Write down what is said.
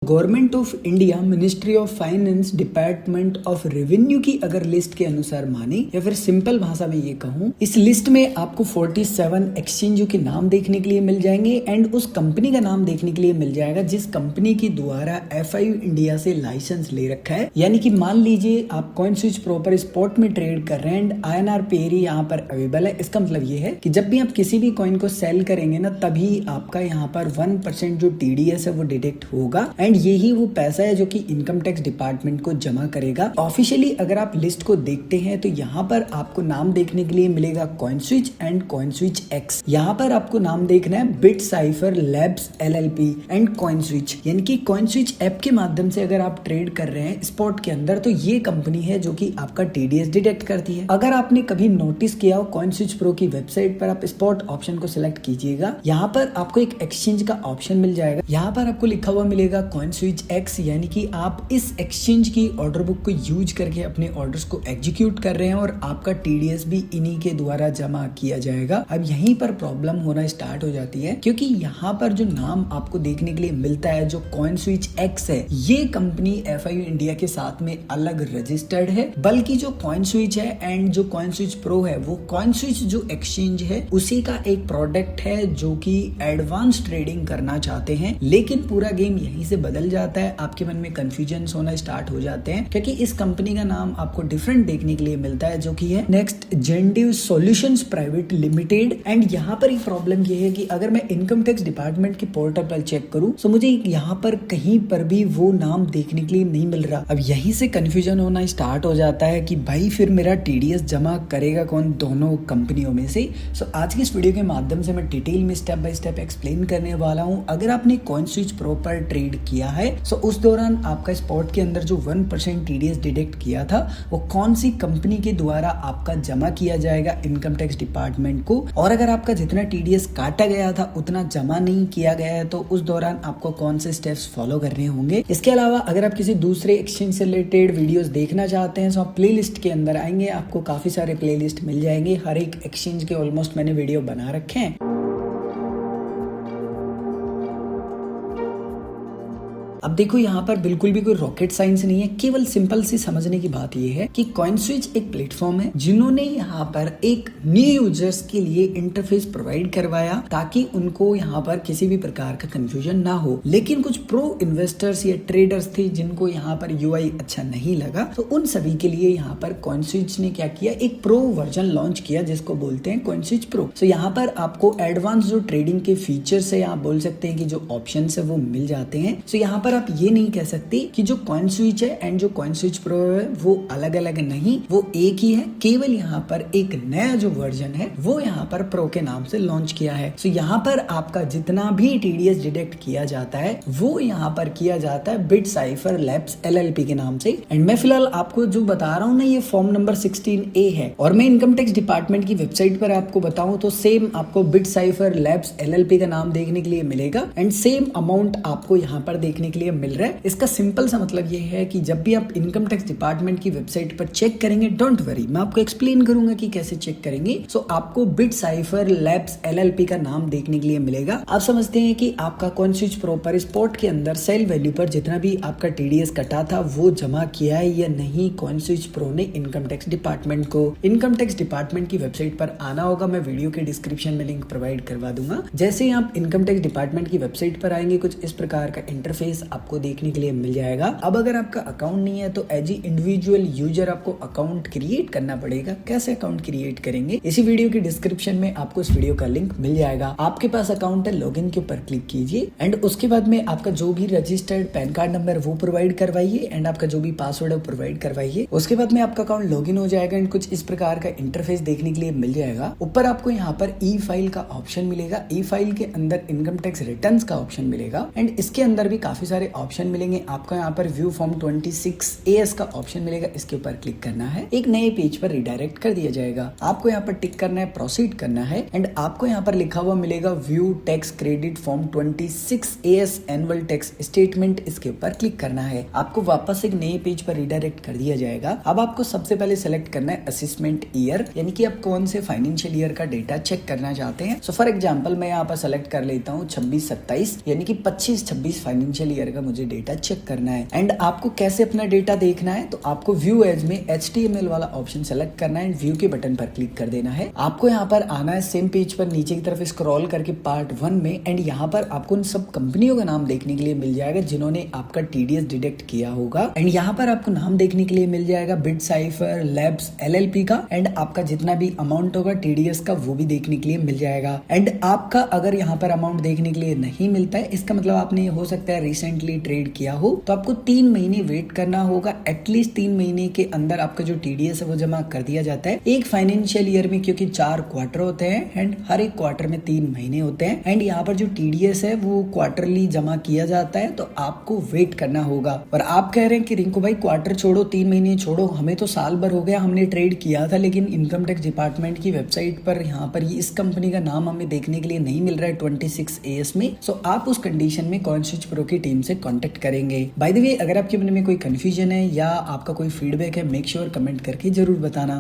Government of India ministry of finance department of revenue की अगर list के अनुसार माने या फिर सिंपल भाषा में ये कहूँ, इस लिस्ट में आपको 47 एक्सचेंजों के नाम देखने के लिए मिल जाएंगे एंड उस कंपनी का नाम देखने के लिए मिल जाएगा जिस कंपनी की द्वारा FIU इंडिया से लाइसेंस ले रखा है। यानी कि मान लीजिए आप कॉइन स्विच प्रो पर स्पॉट में ट्रेड कर रहे हैं एंड INR पेयर यहाँ पर अवेलेबल है। इसका मतलब ये है कि जब भी आप किसी भी कॉइन को सेल करेंगे ना, तभी आपका यहाँ पर 1% जो TDS है वो डिटेक्ट होगा एंड यही वो पैसा है जो कि इनकम टैक्स डिपार्टमेंट को जमा करेगा। ऑफिशियली अगर आप लिस्ट को देखते हैं तो यहाँ पर आपको नाम देखने के लिए मिलेगा CoinSwitch and CoinSwitch X. यहाँ पर आपको नाम देखना है Bitcipher Labs LLP and CoinSwitch. यानी कि कॉइन स्विच ऐप के माध्यम से अगर आप ट्रेड कर रहे हैं स्पॉट के अंदर तो ये कंपनी है जो कि आपका TDS डिटेक्ट करती है। अगर आपने कभी नोटिस किया हो, कॉइन स्विच प्रो की वेबसाइट पर आप स्पॉट ऑप्शन को सिलेक्ट कीजिएगा, यहाँ पर आपको एक एक्सचेंज का ऑप्शन मिल जाएगा। यहाँ पर आपको लिखा हुआ मिलेगा कॉइन स्विच एक्स, यानी कि आप इस एक्सचेंज की ऑर्डर बुक को यूज करके अपने ऑर्डर्स को एग्जीक्यूट कर रहे हैं और आपका TDS भी इन्हीं के द्वारा जमा किया जाएगा। अब यहीं पर प्रॉब्लम होना स्टार्ट हो जाती है क्योंकि यहाँ पर जो नाम आपको देखने के लिए मिलता है जो कॉइन स्विच एक्स है, ये कंपनी FIU इंडिया के साथ में अलग रजिस्टर्ड है, बल्कि जो कॉइन स्विच है एंड जो कॉइन स्विच प्रो है वो कॉइन स्विच जो एक्सचेंज है उसी का एक प्रोडक्ट है जो कि एडवांस ट्रेडिंग करना चाहते हैं। लेकिन पूरा गेम यहीं से बदल जाता है, आपके मन में कंफ्यूजन होना स्टार्ट हो जाते हैं क्योंकि इस कंपनी का नाम आपको डिफरेंट देखने के लिए मिलता है जो कि है नेक्स्ट जेंडिव सॉल्यूशंस प्राइवेट लिमिटेड। एंड यहाँ पर एक प्रॉब्लम ये है कि अगर मैं इनकम टैक्स डिपार्टमेंट के पोर्टल पर चेक करूं तो मुझे यहाँ पर कहीं पर भी वो नाम देखने के लिए नहीं मिल रहा। अब यहीं से कंफ्यूजन होना स्टार्ट हो जाता है कि भाई फिर मेरा TDS जमा करेगा कौन दोनों कंपनियों में से। सो आज की इस वीडियो के माध्यम से मैं डिटेल में स्टेप बाय स्टेप एक्सप्लेन करने वाला हूँ। अगर आपने कॉइन स्विच प्रो पर ट्रेड किया है सो उस दौरान आपका स्पॉट के अंदर जो 1% TDS डिटेक्ट किया था वो कौन सी कंपनी के द्वारा आपका जमा किया जाएगा इनकम टैक्स डिपार्टमेंट को, और अगर आपका जितना TDS काटा गया था उतना जमा नहीं किया गया है तो उस दौरान आपको कौन से स्टेप्स फॉलो करने होंगे। इसके अलावा अगर आप किसी दूसरे एक्सचेंज से रिलेटेड वीडियोस देखना चाहते हैं तो आप प्लेलिस्ट के अंदर आएंगे, आपको काफी सारे प्लेलिस्ट मिल जाएंगे। हर एक एक्सचेंज के ऑलमोस्ट मैंने वीडियो बना रखे हैं। अब देखो यहाँ पर बिल्कुल भी कोई रॉकेट साइंस नहीं है, केवल सिंपल सी समझने की बात यह है कि कॉइन स्विच एक प्लेटफॉर्म है जिन्होंने यहाँ पर एक न्यू यूजर्स के लिए इंटरफेस प्रोवाइड करवाया ताकि उनको यहाँ पर किसी भी प्रकार का कंफ्यूजन ना हो। लेकिन कुछ प्रो इन्वेस्टर्स या ट्रेडर्स थे जिनको यहाँ पर UI अच्छा नहीं लगा, तो उन सभी के लिए यहाँ पर कॉइन स्विच ने क्या किया, एक प्रो वर्जन लॉन्च किया जिसको बोलते हैं कॉइन स्विच प्रो। तो यहाँ पर आपको एडवांस जो ट्रेडिंग के फीचर्स है, आप बोल सकते हैं कि जो ऑप्शन है वो मिल जाते हैं। तो यहाँ पर आप ये नहीं कह सकते कि जो कॉइन स्विच है एंड जो कॉइन स्विच प्रो है वो अलग अलग नहीं, वो एक ही है। केवल यहाँ पर एक नया जो वर्जन है वो यहाँ पर प्रो के नाम से लॉन्च किया है। तो यहाँ पर आपका जितना भी TDS डिटेक्ट किया जाता है वो यहाँ पर किया जाता है बिटसाइफर लैब्स LLP के नाम से। एंड मैं फिलहाल आपको जो बता रहा हूँ ना, ये फॉर्म नंबर 16A है और मैं इनकम टैक्स डिपार्टमेंट की वेबसाइट पर आपको बताऊं तो सेम आपको बिटसाइफर लैब्स LLP का नाम देखने के लिए मिलेगा एंड सेम अमाउंट आपको यहाँ पर देखने के लिए मिल रहा है। इसका सिंपल सा मतलब ये है कि जब भी आप इनकम टैक्स डिपार्टमेंट की वेबसाइट पर चेक करेंगे, डोंट वरी, मैं आपको एक्सप्लेन करूंगा कि कैसे चेक करेंगे। सो आपको बिटसाइफर लैब्स LLP का नाम देखने के लिए मिलेगा। आप समझते हैं कि आपका कॉइन स्विच प्रो पर स्पॉट के अंदर सेल वैल्यू पर जितना भी आपका TDS कटा था वो जमा किया है या नहीं कॉइन स्विच प्रो ने इनकम टैक्स डिपार्टमेंट को। इनकम टैक्स डिपार्टमेंट की वेबसाइट पर आना होगा, मैं वीडियो के डिस्क्रिप्शन में लिंक प्रोवाइड करवा दूंगा। जैसे ही आप इनकम टैक्स डिपार्टमेंट की वेबसाइट पर आएंगे कुछ इस प्रकार का इंटरफेस आपको देखने के लिए मिल जाएगा। अब अगर आपका अकाउंट नहीं है तो एज इंडिविजुअल यूजर आपको अकाउंट क्रिएट करना पड़ेगा। कैसे अकाउंट क्रिएट करेंगे, इसी वीडियो की डिस्क्रिप्शन में आपको इस वीडियो का लिंक मिल जाएगा। आपके पास अकाउंट है, लॉगिन के ऊपर क्लिक कीजिए एंड उसके बाद में आपका जो भी रजिस्टर्ड पैन कार्ड नंबर वो प्रोवाइड करवाइए एंड आपका जो भी पासवर्ड है वो प्रोवाइड करवाइए। उसके बाद में आपका अकाउंट लॉगिन हो जाएगा एंड कुछ इस प्रकार का इंटरफेस देखने के लिए मिल जाएगा। ऊपर आपको यहाँ पर ई फाइल का ऑप्शन मिलेगा, ई फाइल के अंदर इनकम टैक्स रिटर्न्स का ऑप्शन मिलेगा एंड इसके अंदर भी काफी सारे ऑप्शन मिलेंगे। आपको यहाँ पर व्यू फॉर्म 26AS का ऑप्शन मिलेगा, इसके ऊपर क्लिक करना है, एक नए पेज पर रिडायरेक्ट कर दिया जाएगा। आपको यहाँ पर टिक करना है, प्रोसीड करना है एंड आपको यहाँ पर लिखा हुआ मिलेगा view tax credit form 26AS annual tax statement, इसके ऊपर क्लिक करना है। आपको वापस एक नए पेज पर रिडायरेक्ट कर दिया जाएगा। अब आपको सबसे पहले सेलेक्ट करना है असेसमेंट ईयर, यानी कि आप कौन से फाइनेंशियल ईयर का डेटा चेक करना चाहते हैं। सो फॉर एग्जांपल मैं यहाँ पर सेलेक्ट कर लेता हूँ 26-27, यानी कि 25-26 फाइनेंशियल ईयर का मुझे डेटा चेक करना है। एंड आपको कैसे अपना डेटा देखना है, तो आपको व्यू एज में HTML वाला ऑप्शन सेलेक्ट करना है एंड व्यू के बटन पर क्लिक कर देना है। आपको यहाँ पर आना है सेम पेज पर नीचे की तरफ स्क्रॉल करके पार्ट 1 में, एंड यहाँ पर आपको उन सब कंपनियों का नाम देखने के लिए मिल जाएगा जिन्होंने आपका TDS डिडक्ट किया होगा। एंड यहाँ पर आपको नाम देखने के लिए मिल जाएगा बिटसाइफर लैब्स LLP का, एंड आपका जितना भी अमाउंट होगा TDS का वो भी देखने के लिए मिल जाएगा। एंड आपका अगर यहाँ पर अमाउंट देखने के लिए नहीं मिलता है, इसका मतलब आपने हो सकता है रिसेंटली ट्रेड किया हो, तो आपको 3 महीने वेट करना होगा। एटलीस्ट 3 महीने के अंदर आपका जो TDS है वो जमा कर दिया जाता है एक फाइनेंशियल ईयर में, क्योंकि 4 क्वार्टर होते हैं एंड हर एक क्वार्टर में 3 महीने होते हैं। एंड यहाँ पर जो TDS है वो क्वार्टरली जमा किया जाता है, तो आपको वेट करना होगा। और आप कह रहे हैं कि रिंकू भाई क्वार्टर छोड़ो 3 महीने छोड़ो, हमें तो साल भर हो गया, हमने ट्रेड किया था, लेकिन इनकम टैक्स डिपार्टमेंट की वेबसाइट पर यहाँ पर इस कंपनी का नाम हमें देखने के लिए नहीं मिल रहा है 26AS में। सो आप उस कंडीशन में कॉइनस्विच प्रो की टीम से कांटेक्ट करेंगे। बाय द वे, अगर आपके मन में कोई कंफ्यूजन है या आपका कोई फीडबैक है, मेक श्योर कमेंट करके जरूर बताना।